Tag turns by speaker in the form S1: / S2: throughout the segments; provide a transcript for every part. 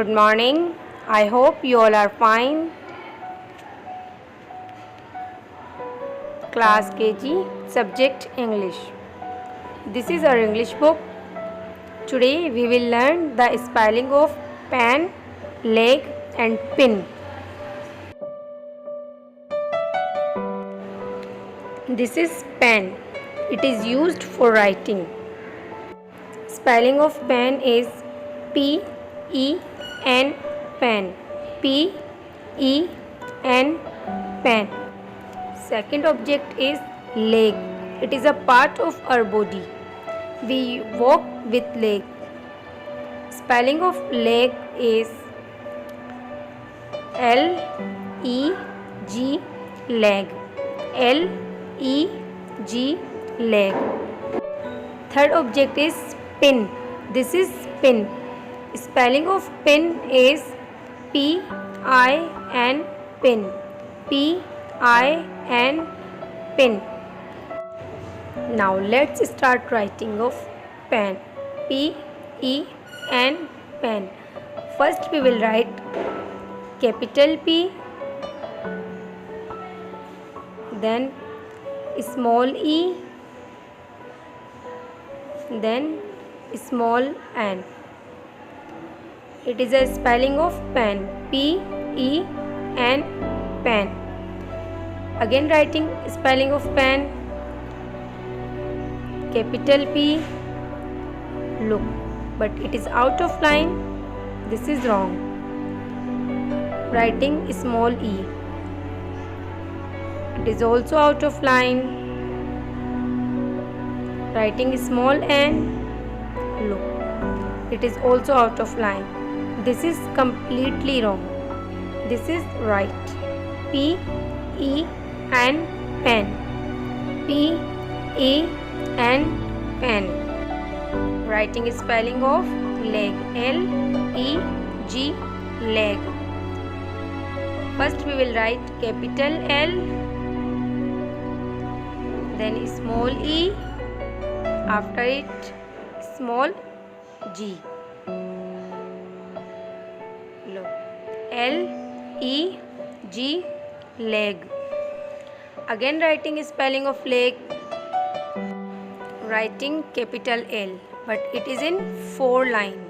S1: Good morning. I hope you all are fine. Class KG, subject English. This is our English book. Today we will learn the spelling of pen, leg and pin. This is pen. It is used for writing. Spelling of pen is P-E-N, pen. P-E-N, pen. Second object is leg. It is a part of our body. We walk with leg. Spelling of leg is L-E-G, leg. L-E-G, leg. Third object is pin. This is pin. Spelling of pin is P-I-N, pin. P-I-N, pin. Now let's start writing of pen. P-E-N, pen. First we will write capital P, then small e, then small n. It is a spelling of pen. P-E-N, pen. Again writing spelling of pen. Capital P. Look, but it is out of line. This is wrong. Writing small e. It is also out of line. Writing small n. Look, it is also out of line. This is completely wrong. This is right. P-E-N, pen. P-E-N, pen. Writing spelling of leg. L-E-G, leg. First we will write capital L, then small e, after it small g. Look, L-E-G, leg. Again writing spelling of leg. Writing capital L, but it is in 4 line.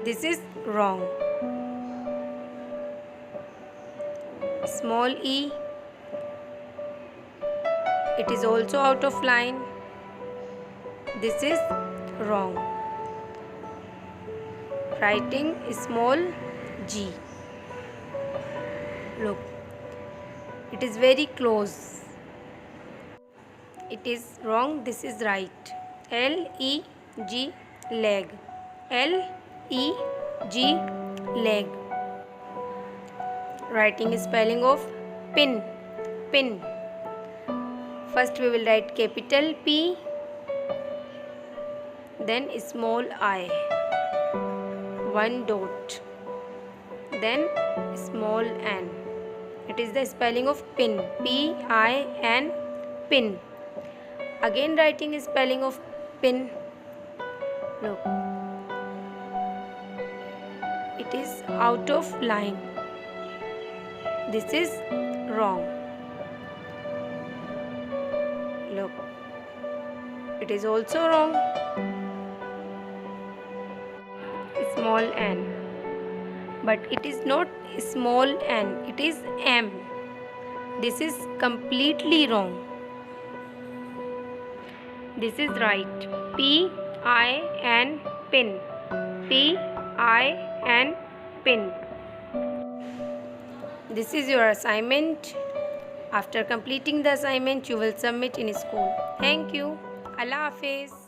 S1: This is wrong. Small e. It is also out of line. This is wrong. Writing small g. Look, it is very close. It is wrong. This is right. L-E-G, leg. L-E-G, leg. Writing spelling of pin. Pin. First we will write capital P, then small I, 1 dot, then small n. It is the spelling of pin. P-I-N, pin. Again writing spelling of pin. Look, it is out of line. This is wrong. Look, it is also wrong. Small n, but it is not small n, it is m. This is completely wrong. This is right. P-I-N, pin. P-I-N, pin. This is your assignment. After completing the assignment, you will submit in school. Thank you. Allah Hafiz.